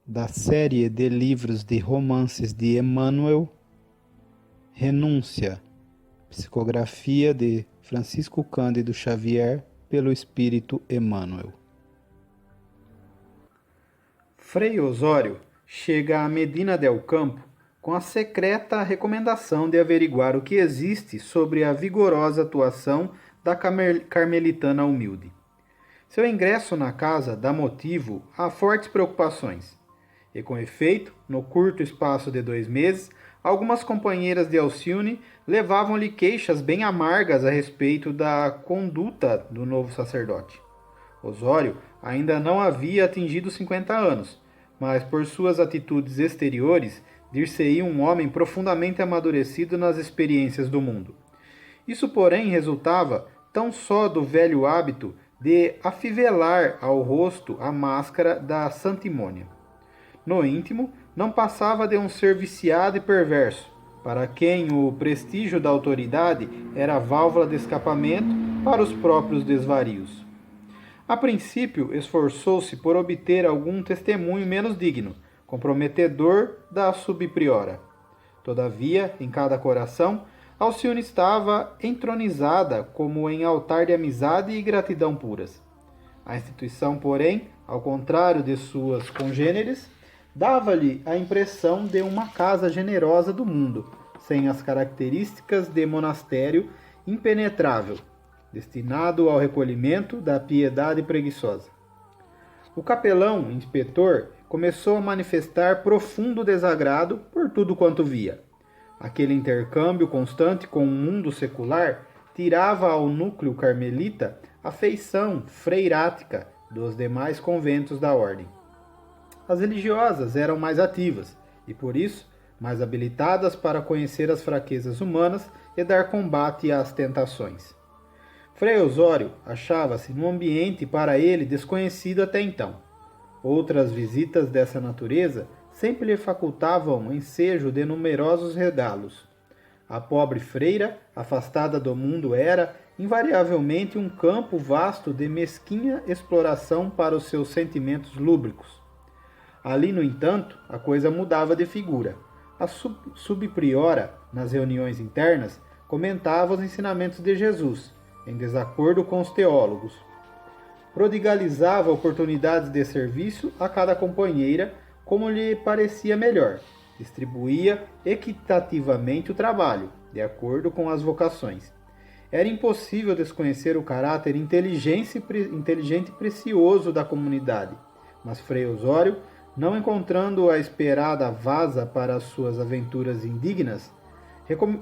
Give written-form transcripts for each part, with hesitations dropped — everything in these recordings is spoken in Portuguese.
da série de livros de romances de Emmanuel, Renúncia, psicografia de Francisco Cândido Xavier, pelo Espírito Emmanuel. Frei Osório chega a Medina del Campo com a secreta recomendação de averiguar o que existe sobre a vigorosa atuação da carmelitana humilde. Seu ingresso na casa dá motivo a fortes preocupações. E com efeito, no curto espaço de 2 meses, algumas companheiras de Alcione levavam-lhe queixas bem amargas a respeito da conduta do novo sacerdote. Osório ainda não havia atingido 50 anos, mas por suas atitudes exteriores, dir-se-ia um homem profundamente amadurecido nas experiências do mundo. Isso, porém, resultava tão só do velho hábito de afivelar ao rosto a máscara da santimônia. No íntimo, não passava de um ser viciado e perverso, para quem o prestígio da autoridade era válvula de escapamento para os próprios desvarios. A princípio, esforçou-se por obter algum testemunho menos digno, comprometedor da subpriora. Todavia, em cada coração, Alcione estava entronizada como em altar de amizade e gratidão puras. A instituição, porém, ao contrário de suas congêneres, dava-lhe a impressão de uma casa generosa do mundo, sem as características de monastério impenetrável, destinado ao recolhimento da piedade preguiçosa. O capelão, inspetor, começou a manifestar profundo desagrado por tudo quanto via. Aquele intercâmbio constante com o mundo secular tirava ao núcleo carmelita a feição freirática dos demais conventos da ordem. As religiosas eram mais ativas e, por isso, mais habilitadas para conhecer as fraquezas humanas e dar combate às tentações. Frei Osório achava-se num ambiente para ele desconhecido até então. Outras visitas dessa natureza sempre lhe facultavam ensejo de numerosos regalos. A pobre freira, afastada do mundo, era, invariavelmente, um campo vasto de mesquinha exploração para os seus sentimentos lúbricos. Ali, no entanto, a coisa mudava de figura. A subpriora, nas reuniões internas, comentava os ensinamentos de Jesus, em desacordo com os teólogos. Prodigalizava oportunidades de serviço a cada companheira, como lhe parecia melhor. Distribuía equitativamente o trabalho, de acordo com as vocações. Era impossível desconhecer o caráter inteligente e precioso da comunidade, mas Frei Osório, não encontrando a esperada vaza para as suas aventuras indignas,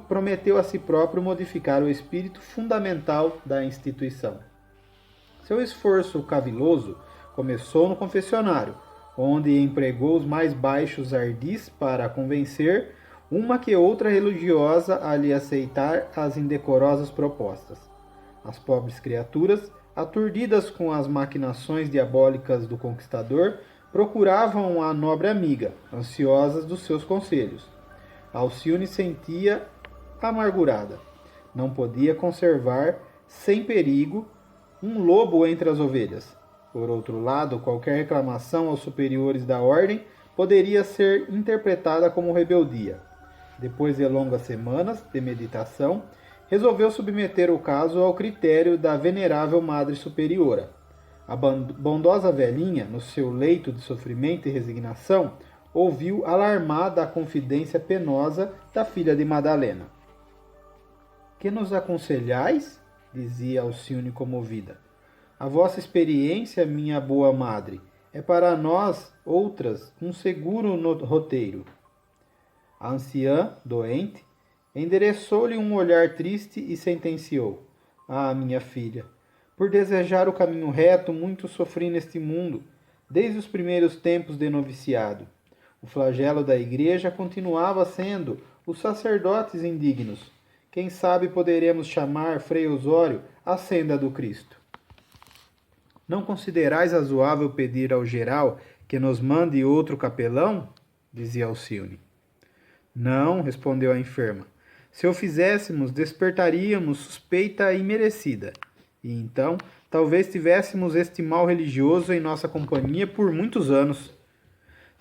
prometeu a si próprio modificar o espírito fundamental da instituição. Seu esforço caviloso começou no confessionário, onde empregou os mais baixos ardis para convencer uma que outra religiosa a lhe aceitar as indecorosas propostas. As pobres criaturas, aturdidas com as maquinações diabólicas do conquistador, procuravam a nobre amiga, ansiosas dos seus conselhos. Alcione sentia amargurada. Não podia conservar, sem perigo, um lobo entre as ovelhas. Por outro lado, qualquer reclamação aos superiores da ordem poderia ser interpretada como rebeldia. Depois de longas semanas de meditação, resolveu submeter o caso ao critério da venerável Madre Superiora. A bondosa velhinha, no seu leito de sofrimento e resignação, ouviu alarmada a confidência penosa da filha de Madalena. Que nos aconselhais? Dizia Alcione comovida. A vossa experiência, minha boa madre, é para nós, outras, um seguro roteiro. A anciã, doente, endereçou-lhe um olhar triste e sentenciou. Ah, minha filha, por desejar o caminho reto, muito sofri neste mundo, desde os primeiros tempos de noviciado. O flagelo da igreja continuava sendo os sacerdotes indignos. Quem sabe poderemos chamar Frei Osório a senda do Cristo. Não considerais razoável pedir ao geral que nos mande outro capelão? Dizia Alcione. Não, respondeu a enferma. Se o fizéssemos, despertaríamos suspeita imerecida. E então, talvez tivéssemos este mal religioso em nossa companhia por muitos anos.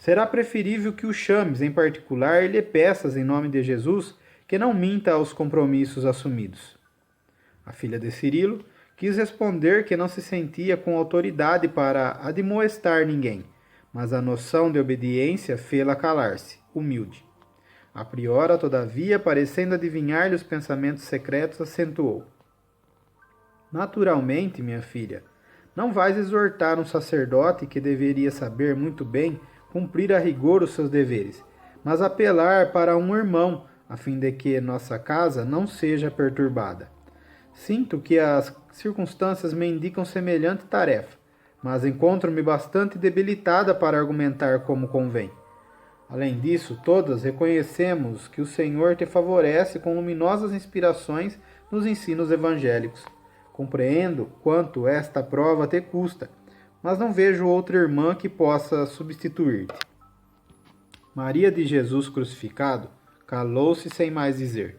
Será preferível que o chames, em particular, e lhe peças, em nome de Jesus, que não minta aos compromissos assumidos. A filha de Cirilo quis responder que não se sentia com autoridade para admoestar ninguém, mas a noção de obediência fê-la calar-se, humilde. A priora, todavia, parecendo adivinhar-lhe os pensamentos secretos, acentuou: Naturalmente, minha filha, não vais exortar um sacerdote que deveria saber muito bem cumprir a rigor os seus deveres, mas apelar para um irmão, a fim de que nossa casa não seja perturbada. Sinto que as circunstâncias me indicam semelhante tarefa, mas encontro-me bastante debilitada para argumentar como convém. Além disso, todas reconhecemos que o Senhor te favorece com luminosas inspirações nos ensinos evangélicos. Compreendo quanto esta prova te custa, mas não vejo outra irmã que possa substituir-te. Maria de Jesus crucificado calou-se sem mais dizer.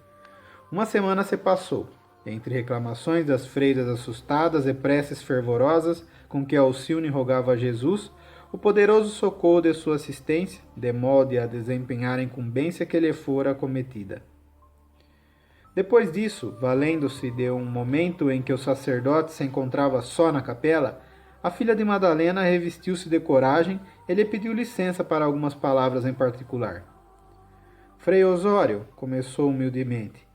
Uma semana se passou. Entre reclamações das freiras assustadas e preces fervorosas com que Alcione rogava a Jesus, o poderoso socorro de sua assistência, de modo a desempenhar a incumbência que lhe fora cometida. Depois disso, valendo-se de um momento em que o sacerdote se encontrava só na capela, a filha de Madalena revestiu-se de coragem e lhe pediu licença para algumas palavras em particular. Frei Osório, começou humildemente,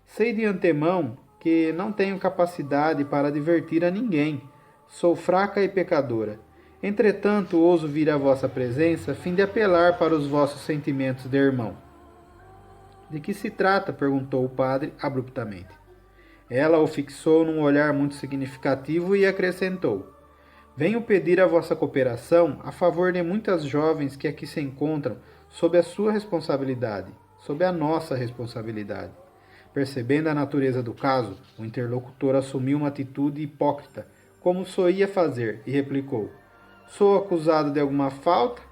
sei de antemão que não tenho capacidade para divertir a ninguém. Sou fraca e pecadora. Entretanto, ouso vir à vossa presença a fim de apelar para os vossos sentimentos de irmão. De que se trata? Perguntou o padre abruptamente. Ela o fixou num olhar muito significativo e acrescentou: Venho pedir a vossa cooperação a favor de muitas jovens que aqui se encontram sob a sua responsabilidade, sob a nossa responsabilidade. Percebendo a natureza do caso, o interlocutor assumiu uma atitude hipócrita, como soía fazer, e replicou: Sou acusado de alguma falta?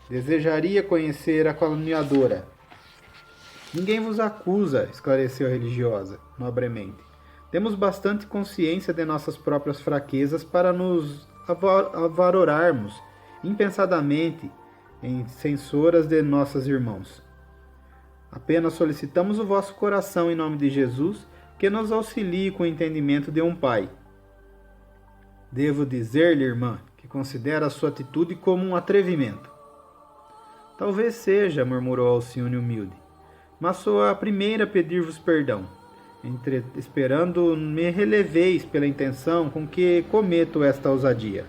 Desejaria conhecer a caluniadora. Ninguém vos acusa, esclareceu a religiosa, nobremente. Temos bastante consciência de nossas próprias fraquezas para nos avalorarmos impensadamente em censoras de nossos irmãos. Apenas solicitamos o vosso coração em nome de Jesus, que nos auxilie com o entendimento de um pai. Devo dizer-lhe, irmã, que considero a sua atitude como um atrevimento. Talvez seja, murmurou Alcione humilde, mas sou a primeira a pedir-vos perdão, esperando me releveis pela intenção com que cometo esta ousadia.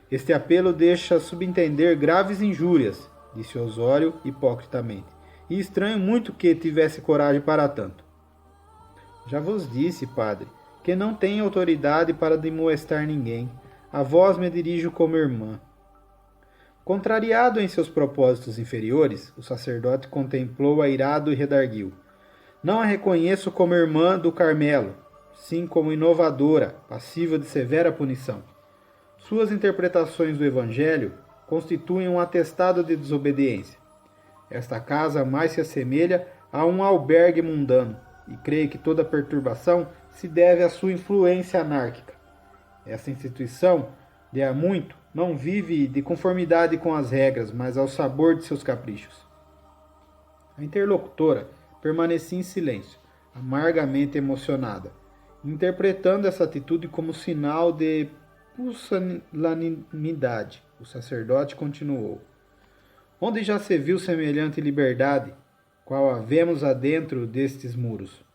Este apelo deixa subentender graves injúrias, disse Osório hipocritamente, e estranho muito que tivesse coragem para tanto. Já vos disse, padre, que não tenho autoridade para demoestar ninguém. A vós me dirijo como irmã. Contrariado em seus propósitos inferiores, o sacerdote contemplou-a airado e redarguiu. Não a reconheço como irmã do Carmelo, sim como inovadora, passível de severa punição. Suas interpretações do Evangelho constituem um atestado de desobediência. Esta casa mais se assemelha a um albergue mundano, e creio que toda perturbação se deve à sua influência anárquica. Essa instituição, de há muito, não vive de conformidade com as regras, mas ao sabor de seus caprichos. A interlocutora permanecia em silêncio, amargamente emocionada, interpretando essa atitude como sinal de pusilanimidade. O sacerdote continuou: Onde já se viu semelhante liberdade, qual havemos adentro destes muros?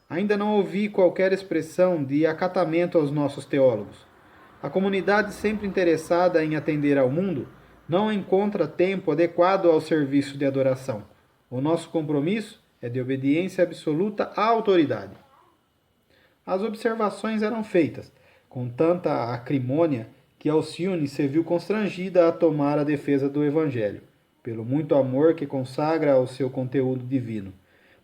Ainda não ouvi qualquer expressão de acatamento aos nossos teólogos. A comunidade, sempre interessada em atender ao mundo, não encontra tempo adequado ao serviço de adoração. O nosso compromisso é de obediência absoluta à autoridade. As observações eram feitas com tanta acrimônia que Alcione se viu constrangida a tomar a defesa do Evangelho, pelo muito amor que consagra ao seu conteúdo divino.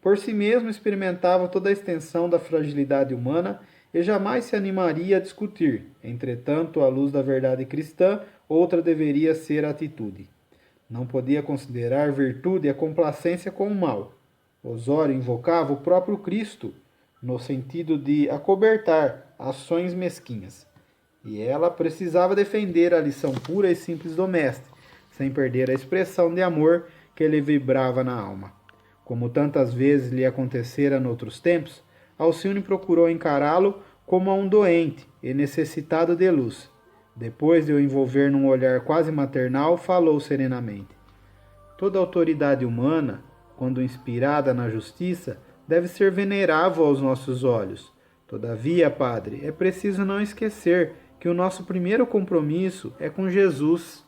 Por si mesmo experimentava toda a extensão da fragilidade humana e jamais se animaria a discutir. Entretanto, à luz da verdade cristã, outra deveria ser a atitude. Não podia considerar virtude a complacência com o mal. Osório invocava o próprio Cristo, no sentido de acobertar ações mesquinhas. E ela precisava defender a lição pura e simples do Mestre, sem perder a expressão de amor que lhe vibrava na alma. Como tantas vezes lhe acontecera noutros tempos, Alcione procurou encará-lo como a um doente e necessitado de luz. Depois de o envolver num olhar quase maternal, falou serenamente: toda autoridade humana, quando inspirada na justiça, deve ser venerável aos nossos olhos. Todavia, padre, é preciso não esquecer que o nosso primeiro compromisso é com Jesus.